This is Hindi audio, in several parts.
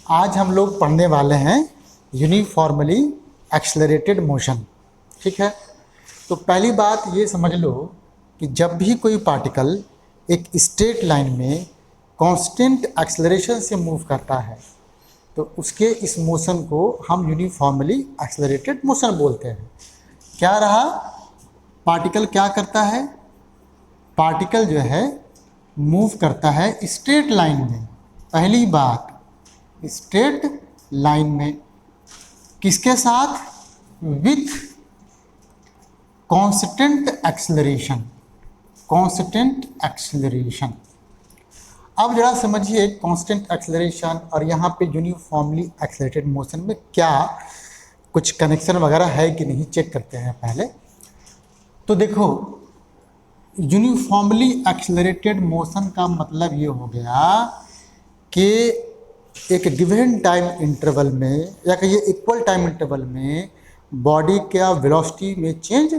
आज हम लोग पढ़ने वाले हैं यूनिफॉर्मली एक्सेलरेटेड मोशन। ठीक है, तो पहली बात ये समझ लो कि जब भी कोई पार्टिकल एक स्ट्रेट लाइन में कांस्टेंट एक्सेलरेशन से मूव करता है तो उसके इस मोशन को हम यूनिफॉर्मली एक्सेलरेटेड मोशन बोलते हैं। क्या रहा, पार्टिकल क्या करता है, पार्टिकल जो है मूव करता है स्ट्रेट लाइन में। पहली बात, स्ट्रेट लाइन में किसके साथ, with constant acceleration. Constant acceleration, अब जरा समझिए कांस्टेंट एक्सेलरेशन और यहाँ पे यूनिफॉर्मली एक्सेलरेटेड मोशन में क्या कुछ कनेक्शन वगैरह है कि नहीं, चेक करते हैं पहले। तो देखो, यूनिफॉर्मली एक्सेलरेटेड मोशन का मतलब ये हो गया कि एक गिवन टाइम इंटरवल में या कहिए इक्वल टाइम इंटरवल में बॉडी का वेलोसिटी में चेंज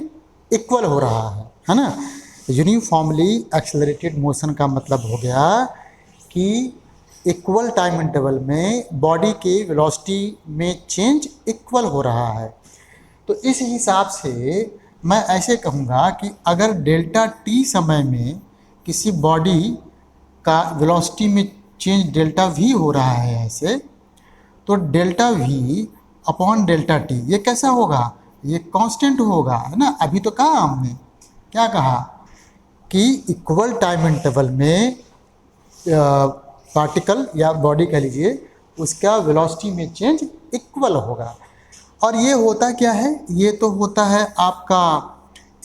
इक्वल हो रहा है ना। यूनिफॉर्मली एक्सेलरेटेड मोशन का मतलब हो गया कि इक्वल टाइम इंटरवल में बॉडी के वेलोसिटी में चेंज इक्वल हो रहा है। तो इस हिसाब से मैं ऐसे कहूँगा कि अगर डेल्टा टी समय में किसी बॉडी का वेलोसिटी में चेंज डेल्टा वी हो रहा है ऐसे, तो delta we upon delta T ये कैसा होगा, ये कांस्टेंट होगा, है ना। अभी तो कहा हमने, क्या कहा कि इक्वल टाइम इंटरवल में पार्टिकल या बॉडी कह लीजिए उसका वेलोसिटी में चेंज इक्वल होगा। और ये होता क्या है, ये तो होता है आपका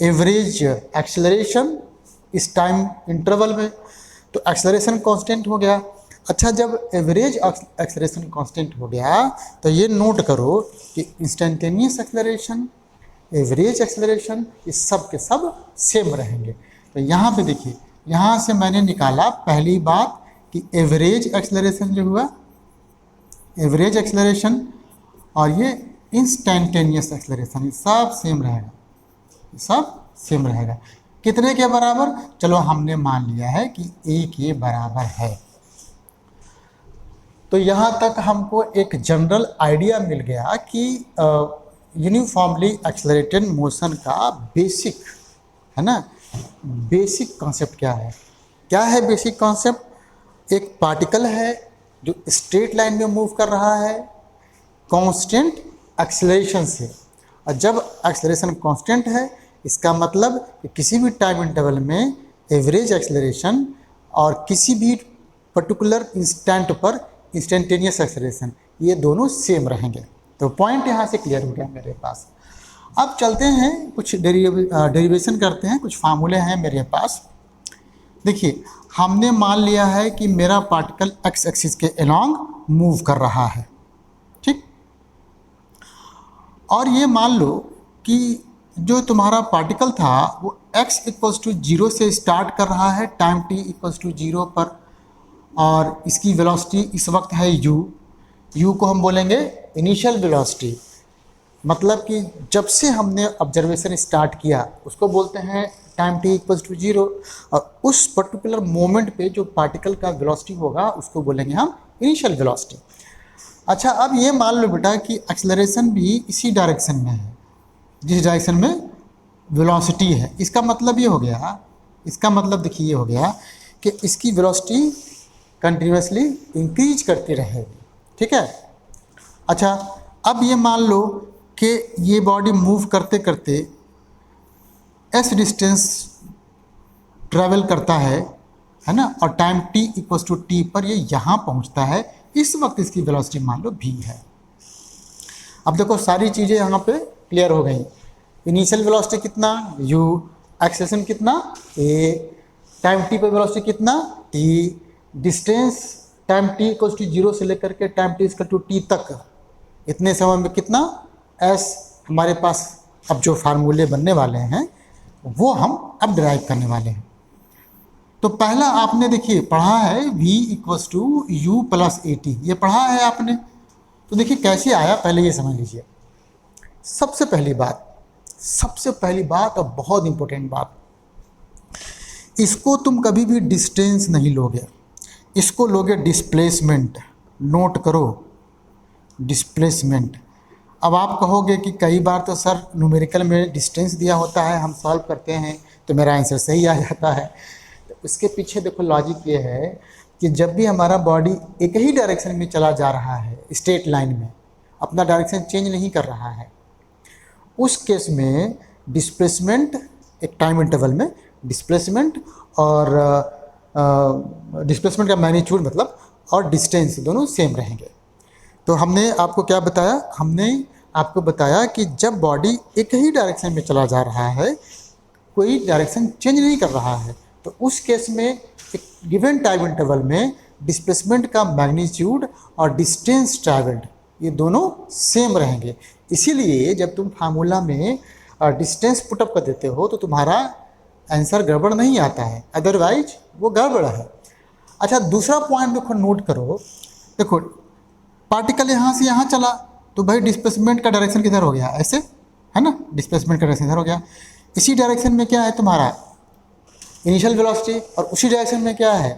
एवरेज एक्सेलरेशन इस टाइम इंटरवल में, तो एक्सेलरेशन कांस्टेंट हो गया। अच्छा, जब एवरेज एक्सेलरेशन कांस्टेंट हो गया तो ये नोट करो कि इंस्टेंटेनियस एक्सेलरेशन, एवरेज एक्सेलरेशन ये सब के सब सेम रहेंगे। तो यहाँ पे देखिए, यहाँ से मैंने निकाला पहली बात कि एवरेज एक्सेलरेशन जो हुआ, एवरेज एक्सेलरेशन और ये इंस्टेंटेनियस एक्सेलरेशन, ये सब सेम रहेगा, सब सेम रहेगा। कितने के बराबर, चलो हमने मान लिया है कि ए के बराबर है। तो यहाँ तक हमको एक जनरल आइडिया मिल गया कि यूनिफॉर्मली एक्सेलरेटेड मोशन का बेसिक, है ना, बेसिक कॉन्सेप्ट क्या है। क्या है बेसिक कॉन्सेप्ट, एक पार्टिकल है जो स्ट्रेट लाइन में मूव कर रहा है कांस्टेंट एक्सेलरेशन से, और जब एक्सेलरेशन कांस्टेंट है इसका मतलब कि किसी भी टाइम इंटरवल में एवरेज एक्सेलरेशन और किसी भी पर्टिकुलर इंस्टेंट पर इंस्टेंटेनियस एक्सेलरेशन ये दोनों सेम रहेंगे। तो पॉइंट यहाँ से क्लियर हो गया मेरे पास। अब चलते हैं कुछ डेरिवेशन करते हैं, कुछ फार्मूले हैं मेरे पास। देखिए, हमने मान लिया है कि मेरा पार्टिकल एक्स एक्सिस के अलोंग मूव कर रहा है, ठीक। और ये मान लो कि जो तुम्हारा पार्टिकल था वो x इक्वल्स टू 0 से स्टार्ट कर रहा है टाइम t इक्वल्स टू 0 पर, और इसकी वेलोसिटी इस वक्त है u को हम बोलेंगे इनिशियल वेलोसिटी। मतलब कि जब से हमने ऑब्जर्वेशन स्टार्ट किया उसको बोलते हैं टाइम t इक्वल्स टू 0, और उस पर्टिकुलर मोमेंट पे जो पार्टिकल का वेलोसिटी होगा उसको बोलेंगे हम इनिशियल वेलोसिटी। अच्छा, अब ये मान लो बेटा कि एक्सेलरेशन भी इसी डायरेक्शन में है जिस डायरेक्शन में वेलोसिटी है। इसका मतलब ये हो गया, इसका मतलब देखिए ये हो गया कि इसकी वेलोसिटी कंटिन्यूसली इंक्रीज करती रहेगी, ठीक है। अच्छा, अब ये मान लो कि ये बॉडी मूव करते करते एस डिस्टेंस ट्रैवल करता है ना, और time t equals to T पर ये यहाँ पहुँचता है। इस वक्त इसकी वेलोसिटी मान लो v है। अब देखो सारी चीज़ें यहाँ पे क्लियर हो गई। इनिशियल वेलोसिटी कितना u, एक्सेलरेशन कितना a, टाइम t पर वेलोसिटी कितना t, distance time t equals to 0 से लेकर के time t equal to t तक, इतने समय में कितना s। हमारे पास अब जो फार्मूले बनने वाले हैं वो हम अब ड्राइव करने वाले हैं। तो पहला आपने देखिए पढ़ा है v equals to U plus A T, ये पढ़ा है आपने। तो देखिए कैसे आया, पहले ये समझ लीजिए। सबसे पहली बात और बहुत इंपॉर्टेंट बात, इसको तुम कभी भी डिस्टेंस नहीं लोगे, इसको लोगे डिस्प्लेसमेंट। नोट करो, डिस्प्लेसमेंट। अब आप कहोगे कि कई बार तो सर न्यूमेरिकल में डिस्टेंस दिया होता है, हम सॉल्व करते हैं तो मेरा आंसर सही आ जाता है। तो इसके पीछे देखो लॉजिक ये है कि जब भी हमारा बॉडी एक ही डायरेक्शन में चला जा रहा है, स्ट्रेट लाइन में, अपना डायरेक्शन चेंज नहीं कर रहा है, उस केस में डिस्प्लेसमेंट एक टाइम इंटरवल में डिस्प्लेसमेंट और डिस्प्लेसमेंट का मैग्नीट्यूड मतलब और डिस्टेंस दोनों सेम रहेंगे। तो हमने आपको क्या बताया, हमने आपको बताया कि जब बॉडी एक ही डायरेक्शन में चला जा रहा है, कोई डायरेक्शन चेंज नहीं कर रहा है, तो उस केस में एक गिवन टाइम इंटरवल में डिस्प्लेसमेंट का मैग्नीट्यूड और डिस्टेंस ट्रैवल्ड ये दोनों सेम रहेंगे। इसीलिए जब तुम फार्मूला में डिस्टेंस पुटअप कर देते हो तो तुम्हारा आंसर गड़बड़ नहीं आता है, अदरवाइज वो गड़बड़ है। अच्छा, दूसरा पॉइंट देखो, नोट करो, देखो पार्टिकल यहाँ से यहाँ चला तो भाई डिस्प्लेसमेंट का डायरेक्शन किधर हो गया, ऐसे है ना, डिस्प्लेसमेंट का डायरेक्शन इधर हो गया। इसी डायरेक्शन में क्या है तुम्हारा इनिशियल वेलोसिटी, और उसी डायरेक्शन में क्या है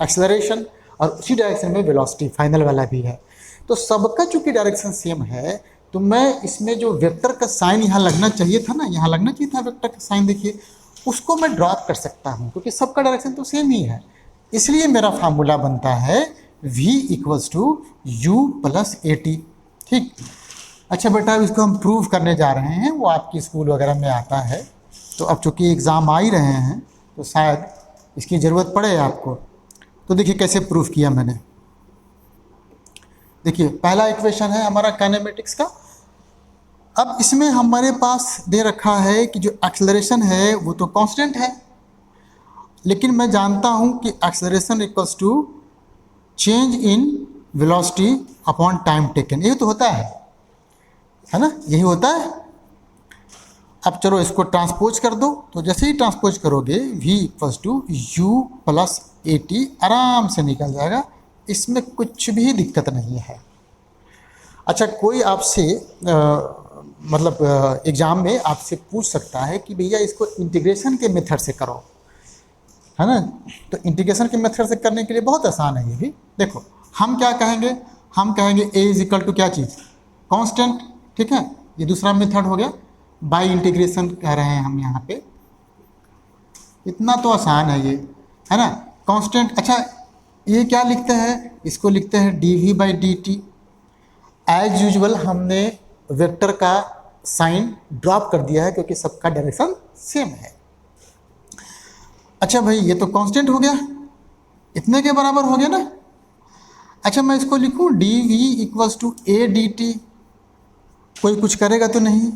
एक्सेलरेशन, और उसी डायरेक्शन में वेलोसिटी फाइनल वाला भी है। तो सबका चूंकि डायरेक्शन सेम है तो मैं इसमें जो वेक्टर का साइन यहाँ लगना चाहिए था ना, यहाँ लगना चाहिए था वेक्टर का साइन, देखिए उसको मैं ड्रॉप कर सकता हूँ क्योंकि सबका डायरेक्शन तो सेम ही है। इसलिए मेरा फार्मूला बनता है v equals to U plus A T. ठीक, अच्छा बेटा इसको हम प्रूव करने जा रहे हैं, वो आपकी स्कूल वगैरह में आता है। तो अब चूँकि एग्ज़ाम आ ही रहे हैं तो शायद इसकी ज़रूरत पड़े आपको। तो देखिए कैसे प्रूफ किया मैंने। देखिए पहला इक्वेशन है हमारा काइनेमेटिक्स का। अब इसमें हमारे पास दे रखा है कि जो एक्सेलरेशन है वो तो कांस्टेंट है, लेकिन मैं जानता हूं कि acceleration equals to change in velocity upon time taken, यही तो होता है ना, यही होता है। अब चलो इसको ट्रांसपोज कर दो, तो जैसे ही ट्रांसपोज करोगे v equals to U plus A T आराम से निकल जाएगा, इसमें कुछ भी दिक्कत नहीं है। अच्छा, कोई आपसे मतलब एग्ज़ाम में आपसे पूछ सकता है कि भैया इसको इंटीग्रेशन के मेथड से करो, है ना। तो इंटीग्रेशन के मेथड से करने के लिए बहुत आसान है ये भी। देखो हम क्या कहेंगे, हम कहेंगे a इज इक्वल टू क्या चीज़, कांस्टेंट, ठीक है। ये दूसरा मेथड हो गया, बाय इंटीग्रेशन कह रहे हैं हम यहाँ पे, इतना तो आसान है ये, है ना, कांस्टेंट। अच्छा ये क्या लिखते हैं, इसको लिखते हैं dv by D T. As usual हमने वेक्टर का साइन ड्रॉप कर दिया है क्योंकि सबका डायरेक्शन सेम है। अच्छा भाई ये तो कांस्टेंट हो गया, इतने के बराबर हो गया ना। अच्छा मैं इसको लिखूं dv equals to A D T, कोई कुछ करेगा तो नहीं,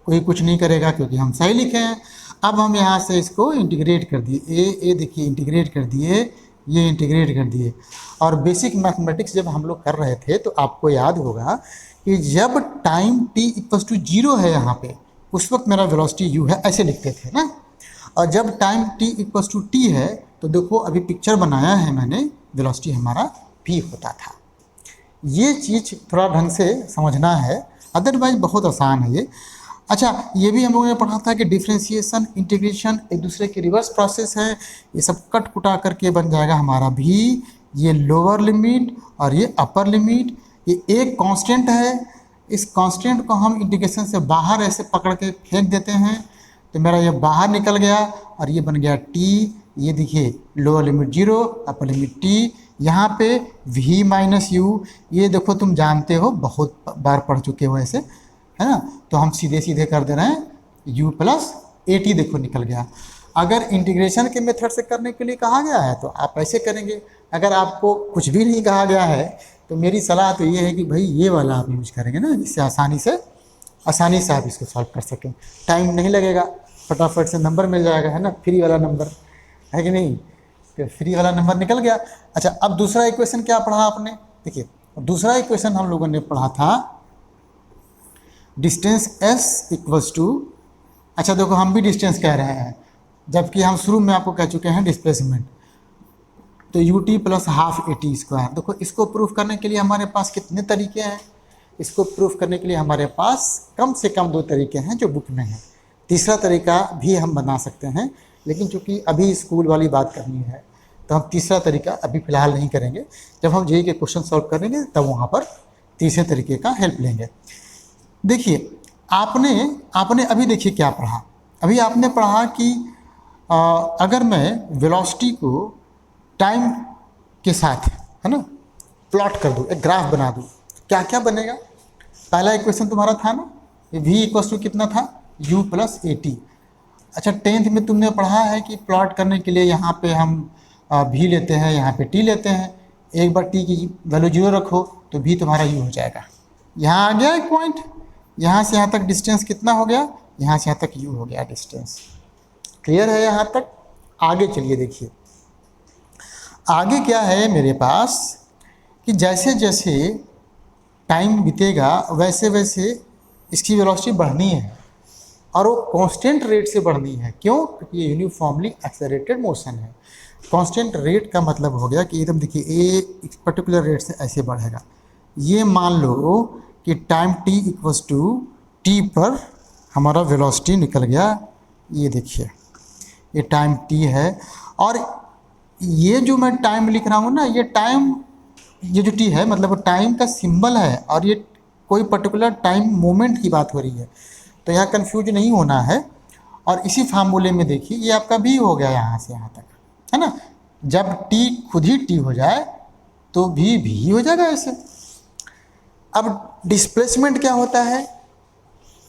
कोई कुछ नहीं करेगा क्योंकि हम सही लिखे हैं। अब हम यहाँ से इसको इंटीग्रेट कर दिए, ए देखिए इंटीग्रेट कर दिए, ये इंटीग्रेट कर दिए। और बेसिक मैथमेटिक्स जब हम लोग कर रहे थे तो आपको याद होगा कि जब टाइम t इक्वल्स टू 0 है यहाँ पे, उस वक्त मेरा वेलोसिटी u है, ऐसे लिखते थे ना। और जब time t equals to t है तो देखो अभी पिक्चर बनाया है मैंने, वेलोसिटी हमारा v होता था। ये चीज़ थोड़ा ढंग से समझना है, अदरवाइज बहुत आसान है ये। अच्छा ये भी हम लोगों ने पढ़ा था कि डिफ्रेंशिएशन इंटीग्रेशन एक दूसरे की रिवर्स प्रोसेस है, ये सब कट कुटा करके बन जाएगा हमारा भी, ये लोअर लिमिट और ये अपर लिमिट। ये एक कांस्टेंट है, इस कांस्टेंट को हम इंटीग्रेशन से बाहर ऐसे पकड़ के फेंक देते हैं तो मेरा ये बाहर निकल गया और ये बन गया t। ये देखिए lower limit 0 upper limit t, यहाँ पे v माइनस यू, ये देखो तुम जानते हो बहुत बार पढ़ चुके हो ऐसे, है ना। तो हम सीधे सीधे कर दे रहे हैं u प्लस ए टी, देखो निकल गया। अगर इंटीग्रेशन के मेथड से करने के लिए कहा गया है तो आप ऐसे करेंगे, अगर आपको कुछ भी नहीं कहा गया है तो मेरी सलाह तो ये है कि भाई ये वाला आप यूज करेंगे ना, जिससे आसानी से आप इसको सॉल्व कर सकें, टाइम नहीं लगेगा, फटाफट से नंबर मिल जाएगा, है ना, फ्री वाला नंबर है कि नहीं, तो फ्री वाला नंबर निकल गया। अच्छा अब दूसरा इक्वेशन क्या पढ़ा आपने, देखिए दूसरा इक्वेशन हम लोगों ने पढ़ा था डिस्टेंस s इक्वल्स टू, अच्छा देखो हम भी डिस्टेंस कह रहे हैं जबकि हम शुरू में आपको कह चुके हैं डिस्प्लेसमेंट, तो U T plus half a T square. देखो इसको प्रूफ करने के लिए हमारे पास कितने तरीके हैं, इसको प्रूफ करने के लिए हमारे पास कम से कम 2 तरीके हैं जो बुक में हैं, तीसरा तरीका भी हम बना सकते हैं, लेकिन चूंकि अभी स्कूल वाली बात करनी है तो हम तीसरा तरीका अभी फ़िलहाल नहीं करेंगे, जब हम जेईई के क्वेश्चन सॉल्व करेंगे तब वहाँ पर तीसरे तरीके का हेल्प लेंगे। देखिए आपने आपने अभी देखिए क्या पढ़ा, अभी आपने पढ़ा कि अगर मैं वेलोसिटी को टाइम के साथ, है ना, प्लॉट कर दूँ, एक ग्राफ बना दूँ, क्या क्या बनेगा। पहला इक्वेशन तुम्हारा था ना, v इक्वल्स टू कितना था, u प्लस ए टी। अच्छा 10th में तुमने पढ़ा है कि प्लॉट करने के लिए यहाँ पे हम v लेते हैं, यहाँ पे t लेते हैं। एक बार t की वैल्यू 0 रखो तो v तुम्हारा u हो जाएगा। यहाँ आ गया एक पॉइंट, यहाँ से यहाँ तक डिस्टेंस कितना हो गया, यहाँ से यहाँ तक u हो गया डिस्टेंस। क्लियर है यहाँ तक? आगे चलिए देखिए, आगे क्या है मेरे पास कि जैसे जैसे टाइम बीतेगा वैसे वैसे इसकी वेलोसिटी बढ़नी है और वो कांस्टेंट रेट से बढ़नी है। क्यों? क्योंकि ये यूनिफॉर्मली एक्सेलरेटेड मोशन है। कांस्टेंट रेट का मतलब हो गया कि एकदम देखिए ए एक पर्टिकुलर रेट से ऐसे बढ़ेगा। ये मान लो कि time t equals to T पर हमारा वेलोसिटी निकल गया। ये देखिए ये टाइम t है और ये जो मैं टाइम लिख रहा हूँ ना, ये टाइम, ये जो t है मतलब टाइम का सिंबल है और ये कोई पर्टिकुलर टाइम मोमेंट की बात हो रही है, तो यहाँ कंफ्यूज नहीं होना है। और इसी फार्मूले में देखिए ये आपका v हो गया यहाँ से यहाँ तक, है ना। जब t खुद ही t हो जाए तो v हो जाएगा ऐसे। अब डिस्प्लेसमेंट क्या होता है,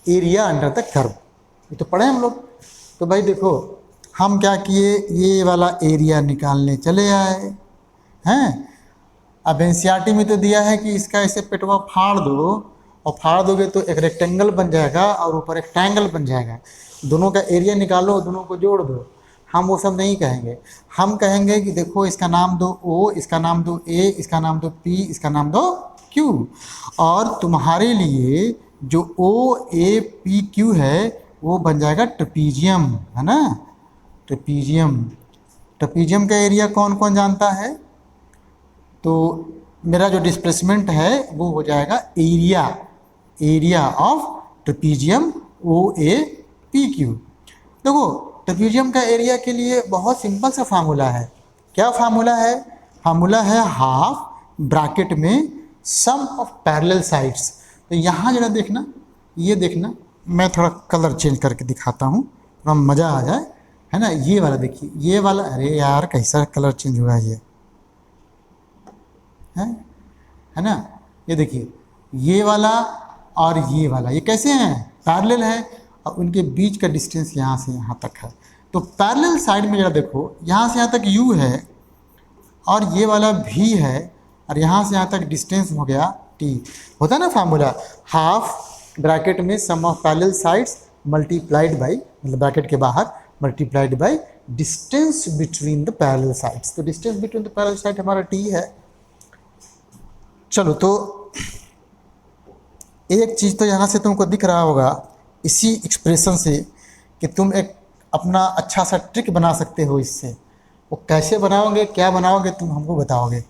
एरिया अंडर द कर्व, ये तो पढ़े हम लोग। तो भाई देखो हम क्या किए, ये वाला एरिया निकालने चले आए हैं। अब एनसीईआरटी में तो दिया है कि इसका ऐसे पेटवा फाड़ दो, और फाड़ दोगे तो एक रेक्टेंगल बन जाएगा और ऊपर एक ट्रायंगल बन जाएगा। दोनों का एरिया निकालो, दोनों को जोड़ दो। हम वो सब नहीं कहेंगे, हम कहेंगे कि देखो इसका नाम दो O, इसका नाम दो A, इसका नाम दो P, इसका नाम दो Q, और तुम्हारे लिए जो OAPQ है वो बन जाएगा ट्रेपीजियम, है ना। ट्रेपीजियम, ट्रेपीजियम का एरिया कौन कौन जानता है? तो मेरा जो डिस्प्लेसमेंट है वो हो जाएगा एरिया ऑफ ट्रेपीजियम OAPQ। देखो ट्रेपीजियम का एरिया के लिए बहुत सिंपल सा फार्मूला है। क्या फार्मूला है? फार्मूला है हाफ ब्रैकेट में सम ऑफ पैरेलल साइड्स। तो यहाँ जरा देखना, ये देखना, मैं थोड़ा कलर चेंज करके दिखाता हूँ, थोड़ा मज़ा आ जाए, है ना। ये वाला देखिए, ये वाला, अरे यार कैसा कलर चेंज हुआ ये, है ना। ये देखिए ये वाला और ये वाला, ये कैसे हैं, पैरेलल है और उनके बीच का डिस्टेंस यहाँ से यहाँ तक है। तो पैरेलल साइड में जरा देखो, यहाँ से यहाँ तक u है और ये वाला v है और यहाँ से यहाँ तक डिस्टेंस हो गया t। होता है ना फार्मूला, हाफ ब्रैकेट में sum of parallel sides multiplied by, मतलब ब्रैकेट के बाहर multiplied by distance between the parallel sides. तो distance between the parallel side हमारा t है। चलो तो एक चीज़ तो यहाँ से तुमको दिख रहा होगा इसी एक्सप्रेशन से कि तुम एक अपना अच्छा सा ट्रिक बना सकते हो इससे। वो कैसे बनाओगे, क्या बनाओगे, तुम हमको बताओगे।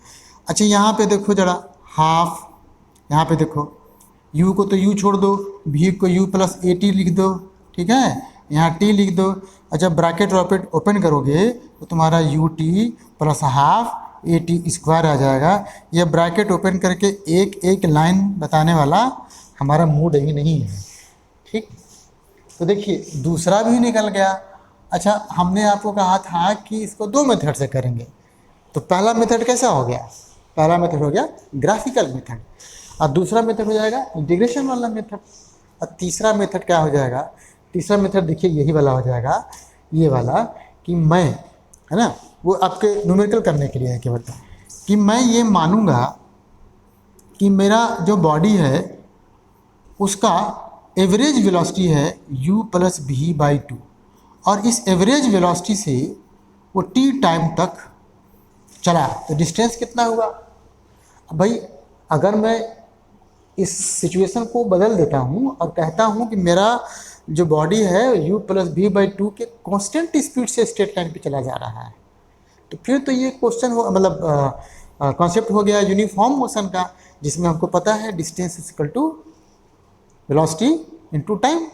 अच्छा यहाँ पे देखो जरा, हाफ, यहाँ पे देखो u को तो u छोड़ दो, v को u प्लस ए टी लिख दो, ठीक है, यहाँ t लिख दो। अच्छा ब्रैकेट रॉकेट ओपन करोगे तो तुम्हारा u t plus half a T square आ जाएगा। यह ब्रैकेट ओपन करके एक एक लाइन बताने वाला हमारा मूड ही नहीं है, ठीक। तो देखिए दूसरा भी निकल गया। अच्छा हमने आपको कहा था कि इसको दो मेथड से करेंगे। तो पहला मेथड कैसा हो गया, पहला मेथड हो गया ग्राफिकल मेथड, और दूसरा मेथड हो जाएगा इंटीग्रेशन वाला मेथड, और तीसरा मेथड क्या हो जाएगा, तीसरा मेथड देखिए यही वाला हो जाएगा, ये वाला कि मैं, है ना, वो आपके न्यूमेरिकल करने के लिए है केवल, कि मैं ये मानूंगा कि मेरा जो बॉडी है उसका एवरेज वेलोसिटी है u प्लस v बाई 2, और इस एवरेज वेलोसिटी से वो t टाइम तक चला तो डिस्टेंस कितना हुआ। अब भाई अगर मैं इस सिचुएशन को बदल देता हूँ और कहता हूँ कि मेरा जो बॉडी है u प्लस v बाई 2 के कांस्टेंट स्पीड से स्ट्रेट लाइन पे चला जा रहा है, तो फिर तो ये क्वेश्चन हो, मतलब कॉन्सेप्ट हो गया यूनिफॉर्म मोशन का, जिसमें हमको पता है distance is equal to velocity into time,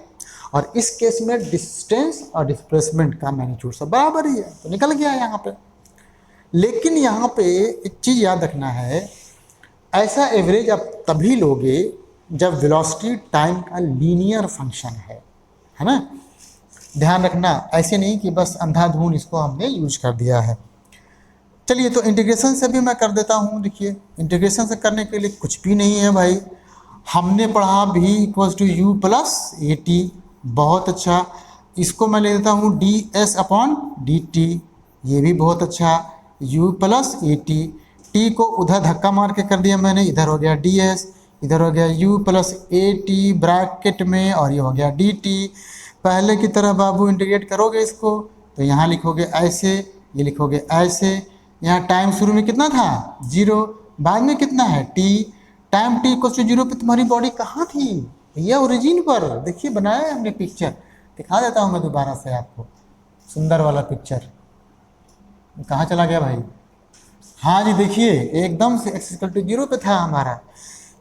और इस केस में डिस्टेंस और डिस्प्लेसमेंट का मैग्नीट्यूड सब बराबर ही है, तो निकल गया यहाँ पे। लेकिन यहाँ पे एक चीज़ याद रखना है, ऐसा एवरेज आप तभी लोगे जब वेलोसिटी टाइम का लीनियर फंक्शन है ना। ध्यान रखना, ऐसे नहीं कि बस अंधाधुन इसको हमने यूज कर दिया है। चलिए, तो इंटीग्रेशन से भी मैं कर देता हूँ। देखिए, इंटीग्रेशन से करने के लिए कुछ भी नहीं है भाई, हमने पढ़ा v equals to U plus A T. बहुत अच्छा, इसको मैं ले देता हूँ D S upon D T, ये भी बहुत अच्छा। u plus A T, T को उधर धक्का मार के कर दिया मैंने, इधर हो गया डी एस, इधर हो गया u plus A T bracket में, और ये हो गया डी टी। पहले की तरह बाबू इंटीग्रेट करोगे इसको तो यहाँ लिखोगे ऐसे, ये लिखोगे ऐसे। यहाँ टाइम शुरू में कितना था 0, बाद में कितना है t। Time t equal to 0 पे तुम्हारी बॉडी कहाँ थी भैया, ओरिजिन पर। देखिए बनाया है हमने पिक्चर, दिखा देता हूँ मैं दोबारा से आपको, सुंदर वाला पिक्चर। कहाँ चला गया भाई? हाँ जी, देखिए एकदम से x इक्वल टू 0 पे था हमारा,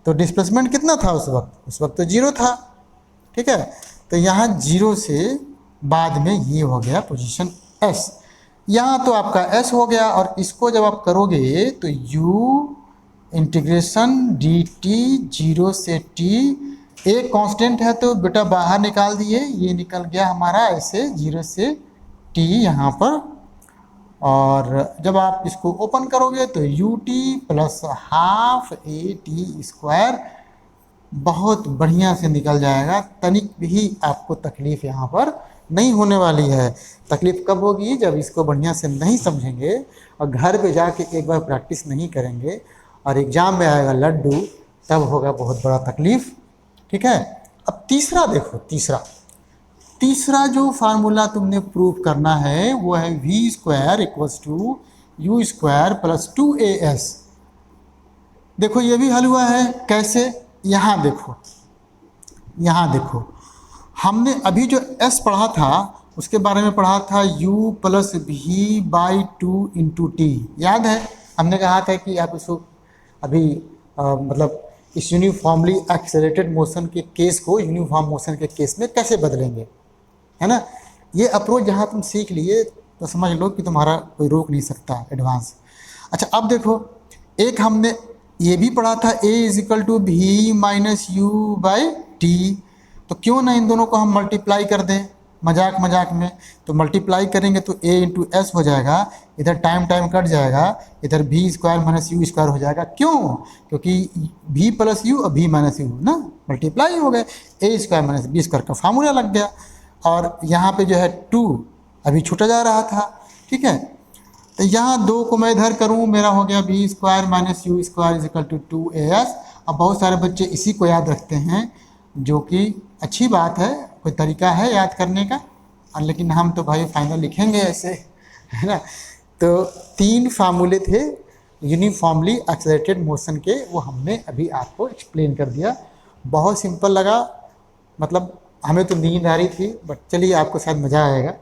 तो डिस्प्लेसमेंट कितना था उस वक्त? उस वक्त तो 0 था, ठीक है। तो यहाँ 0 से बाद में ये हो गया पोजीशन s, यहाँ तो आपका s हो गया। और इसको जब आप करोगे तो u इंटीग्रेशन डी टी 0 से t, एक कांस्टेंट है तो बेटा बाहर निकाल दिए, ये निकल गया हमारा ऐसे 0 से t यहाँ पर। और जब आप इसको ओपन करोगे तो U T plus half a T square बहुत बढ़िया से निकल जाएगा। तनिक भी आपको तकलीफ़ यहाँ पर नहीं होने वाली है। तकलीफ़ कब होगी? जब इसको बढ़िया से नहीं समझेंगे और घर पे जाके एक बार प्रैक्टिस नहीं करेंगे और एग्ज़ाम में आएगा लड्डू, तब होगा बहुत बड़ा तकलीफ़, ठीक है। अब तीसरा देखो, तीसरा जो फार्मूला तुमने प्रूव करना है वो है V square equals to U square plus 2as। देखो ये भी हल हुआ है, कैसे? यहाँ देखो, हमने अभी जो s पढ़ा था उसके बारे में पढ़ा था u प्लस भी बाई 2 इंटू टी, याद है? हमने कहा था कि आप इसको अभी मतलब इस यूनिफॉर्मली एक्सेलरेटेड मोशन के केस को यूनिफॉर्म मोशन के केस में कैसे बदलेंगे, है ना। ये अप्रोच जहाँ तुम सीख लिए तो समझ लो कि तुम्हारा कोई रोक नहीं सकता एडवांस। अच्छा, अब देखो, एक हमने ये भी पढ़ा था a इज इक्वल टू भी माइनस यू बाई टी, तो क्यों ना इन दोनों को हम मल्टीप्लाई कर दें मजाक में। तो मल्टीप्लाई करेंगे तो a इंटू एस हो जाएगा, इधर टाइम कट जाएगा, इधर भी स्क्वायर माइनस यू स्क्वायर हो जाएगा। क्यों? क्योंकि v प्लस यू और v माइनस यू ना मल्टीप्लाई हो गए, a square minus B square का फार्मूला लग गया। और यहाँ पे जो है 2 अभी छूटा जा रहा था, ठीक है। तो यहाँ 2 को मैं इधर करूँ, मेरा हो गया B square minus U square is equal to 2as। अब बहुत सारे बच्चे इसी को याद रखते हैं, जो कि अच्छी बात है, कोई तरीका है याद करने का, और लेकिन हम तो भाई फाइनल लिखेंगे ऐसे, है ना। तो 3 फार्मूले थे यूनिफॉर्मली एक्सेलरेटेड मोशन के, वो हमने अभी आपको एक्सप्लेन कर दिया। बहुत सिंपल लगा, मतलब हमें तो नींद आ रही थी, बट चलिए आपको शायद मज़ा आएगा।